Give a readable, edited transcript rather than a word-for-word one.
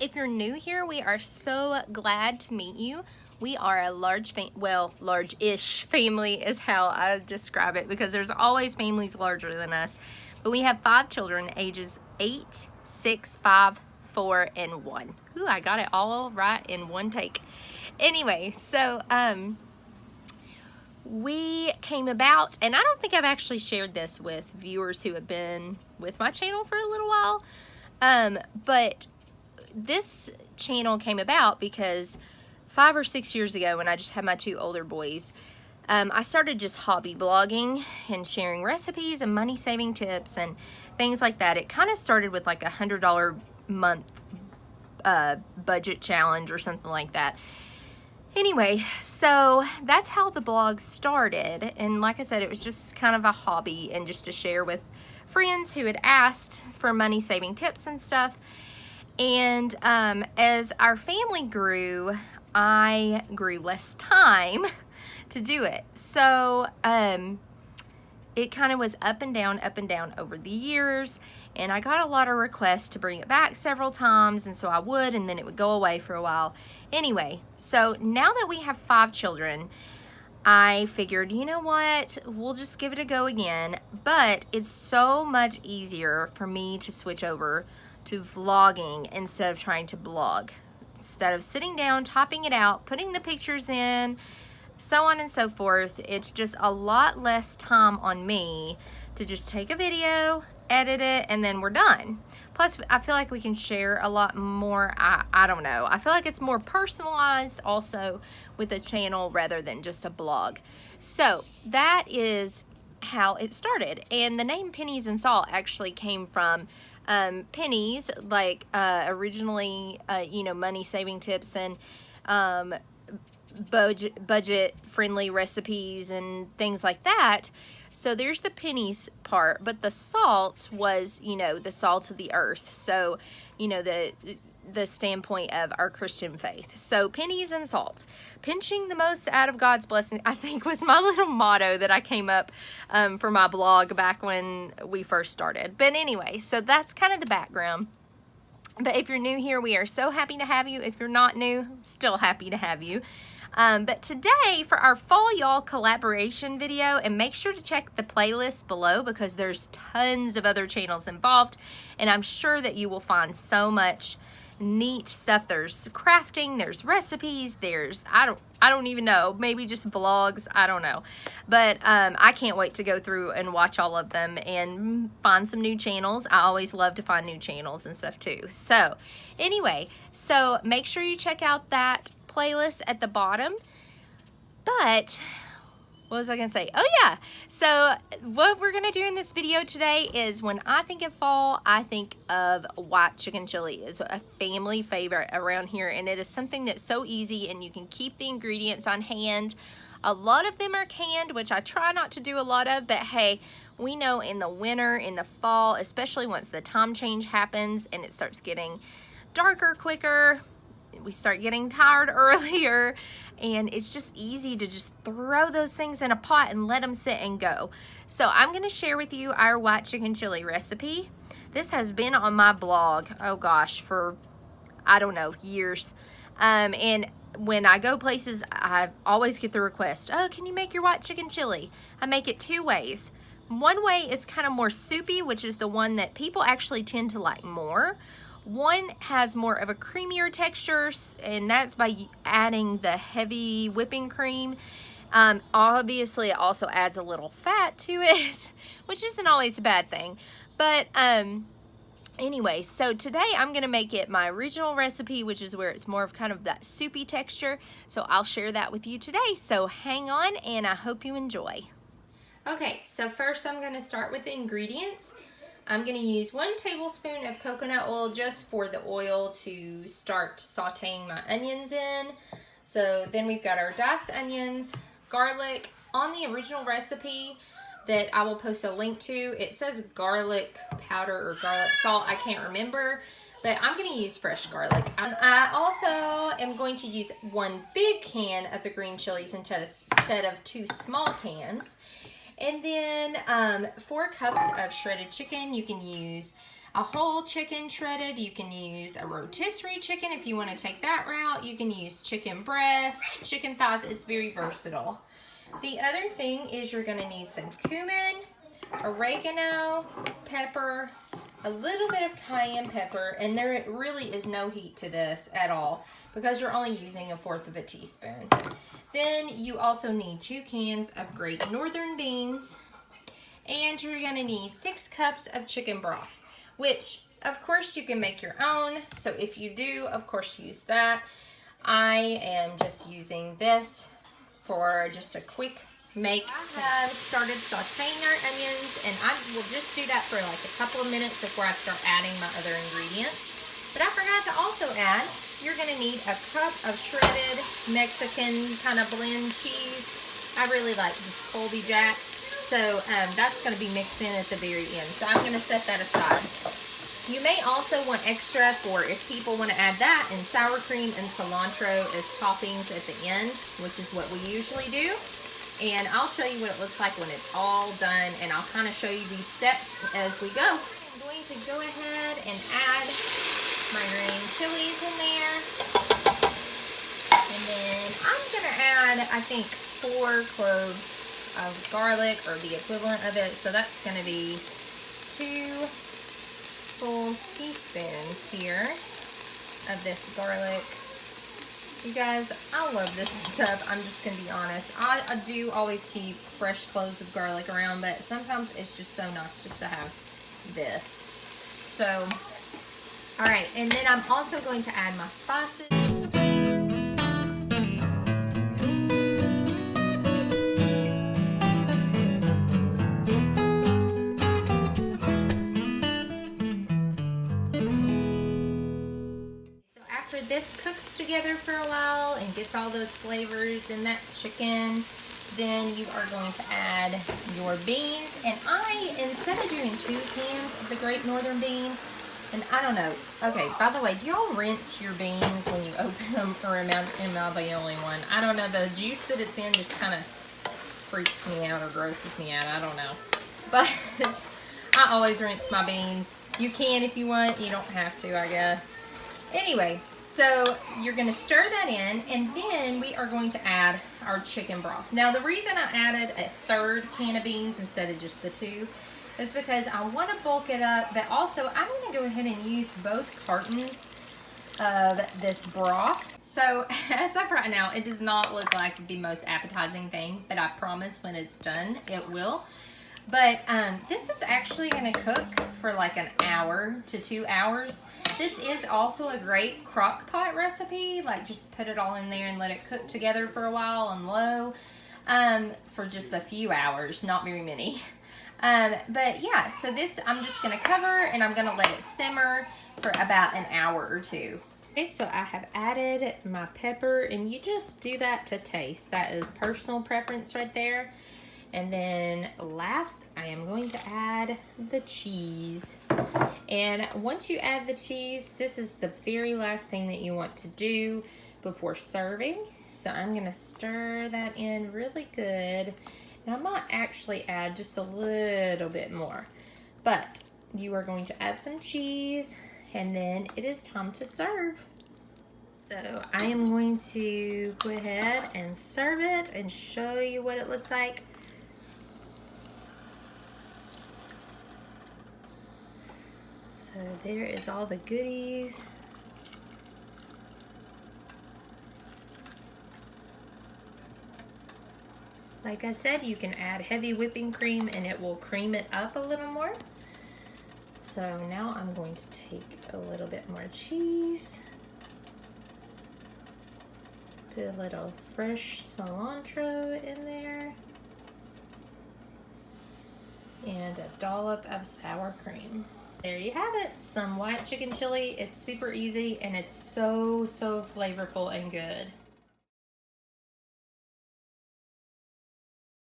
if you're new here, we are so glad to meet you. We are a large-ish family is how I describe it, because there's always families larger than us. But we have 5 children, ages 8, 6, 5, 4, and 1. Ooh, I got it all right in one take. Anyway, so we came about, and I don't think I've actually shared this with viewers who have been with my channel for a little while, but this channel came about because 5 or 6 years ago, when I just had my 2 older boys, I started just hobby blogging and sharing recipes and money saving tips and things like that. It kind of started with like $100 month budget challenge or something like that. Anyway, so that's how the blog started, and like I said, it was just kind of a hobby and just to share with friends who had asked for money saving tips and stuff. And as our family grew, I grew less time to do it. So it kind of was up and down over the years, and I got a lot of requests to bring it back several times, and so I would, and then it would go away for a while. Anyway, so now that we have 5 children, I figured, you know what, we'll just give it a go again. But it's so much easier for me to switch over to vlogging instead of trying to blog. Instead of sitting down, typing it out, putting the pictures in, so on and so forth, it's just a lot less time on me to just take a video, edit it, and then we're done. Plus, I feel like we can share a lot more. I don't know. I feel like it's more personalized also with a channel rather than just a blog. So that is how it started. And the name Pennies and Salt actually came from pennies, like originally, you know, money saving tips and budget friendly recipes and things like that. So there's the pennies part, but the salt was, you know, the salt of the earth. So, you know, the standpoint of our Christian faith. So pennies and salt, pinching the most out of God's blessing, I think was my little motto that I came up for my blog back when we first started. But anyway, so that's kind of the background. But if you're new here, we are so happy to have you. If you're not new, still happy to have you. But today, for our Fall Y'all collaboration video, and make sure to check the playlist below because there's tons of other channels involved, and I'm sure that you will find so much neat stuff. There's crafting, there's recipes, there's, I don't even know, maybe just vlogs, I don't know. But I can't wait to go through and watch all of them and find some new channels. I always love to find new channels and stuff too. So anyway, so make sure you check out that playlist at the bottom. But what was I gonna say? Oh yeah, so what we're gonna do in this video today is, when I think of fall, I think of white chicken chili. It's a family favorite around here, and it is something that's so easy and you can keep the ingredients on hand. A lot of them are canned, which I try not to do a lot of, but hey, we know in the winter, in the fall, especially once the time change happens and it starts getting darker quicker, we start getting tired earlier, and it's just easy to just throw those things in a pot and let them sit and go. So I'm going to share with you our white chicken chili recipe. This has been on my blog, oh gosh, for I don't know, years. And when I go places, I always get the request, oh, can you make your white chicken chili? I make it 2 ways. One way is kind of more soupy, which is the one that people actually tend to like more. One has more of a creamier texture, and that's by adding the heavy whipping cream. Obviously, it also adds a little fat to it, which isn't always a bad thing. But anyway, so today I'm going to make it my original recipe, which is where it's more of kind of that soupy texture. So I'll share that with you today. So hang on, and I hope you enjoy. Okay, so first I'm going to start with the ingredients. I'm going to use 1 tablespoon of coconut oil just for the oil to start sauteing my onions in. So then we've got our diced onions, garlic. On the original recipe that I will post a link to, it says garlic powder or garlic salt. I can't remember, but I'm going to use fresh garlic. I also am going to use 1 big can of the green chilies instead of 2 small cans. And then 4 cups of shredded chicken. You can use a whole chicken shredded. You can use a rotisserie chicken if you want to take that route. You can use chicken breast, chicken thighs. It's very versatile. The other thing is you're going to need some cumin, oregano, pepper, a little bit of cayenne pepper, and there really is no heat to this at all because you're only using 1/4 of a teaspoon. Then you also need 2 cans of Great Northern beans, and you're going to need 6 cups of chicken broth, which of course you can make your own. So if you do, of course, use that. I am just using this for just a quick make. I have started sauteing our onions, and I will just do that for like a couple of minutes before I start adding my other ingredients. But I forgot to also add, you're going to need a cup of shredded Mexican kind of blend cheese. I really like this Colby Jack, so that's going to be mixed in at the very end. So I'm going to set that aside. You may also want extra for if people want to add that, and sour cream and cilantro as toppings at the end, which is what we usually do. And I'll show you what it looks like when it's all done, and I'll kind of show you these steps as we go. I'm going to go ahead and add my green chilies in there. And then I'm going to add, I think, 4 cloves of garlic, or the equivalent of it. So that's going to be 2 full teaspoons here of this garlic. You guys, I love this stuff. I'm just going to be honest. I do always keep fresh cloves of garlic around, but sometimes it's just so nice just to have this. So, alright, and then I'm also going to add my spices. This cooks together for a while and gets all those flavors in that chicken, then you are going to add your beans. And I, instead of doing 2 cans of the Great Northern beans, and I don't know, okay, by the way, do y'all rinse your beans when you open them, or am I the only one? I don't know, the juice that it's in just kind of freaks me out or grosses me out, I don't know. But I always rinse my beans. You can if you want, you don't have to, I guess. Anyway, so you're going to stir that in, and then we are going to add our chicken broth. Now, the reason I added a 3rd can of beans instead of just the 2 is because I want to bulk it up, but also I'm going to go ahead and use both cartons of this broth. So as of right now, it does not look like the most appetizing thing, but I promise when it's done, it will. But this is actually going to cook for like an hour to 2 hours. This is also a great crock pot recipe. Like, just put it all in there and let it cook together for a while on low for just a few hours, not very many. But yeah, so this I'm just going to cover, and I'm going to let it simmer for about an hour or 2. Okay, so I have added my pepper, and you just do that to taste. That is personal preference right there. And then last, I am going to add the cheese. And once you add the cheese, this is the very last thing that you want to do before serving. So I'm going to stir that in really good. And I might actually add just a little bit more. But you are going to add some cheese, and then it is time to serve. So I am going to go ahead and serve it and show you what it looks like. So there is all the goodies. Like I said, you can add heavy whipping cream and it will cream it up a little more. So now I'm going to take a little bit more cheese. Put a little fresh cilantro in there. And a dollop of sour cream. There you have it, some white chicken chili. It's super easy, and it's so flavorful and good.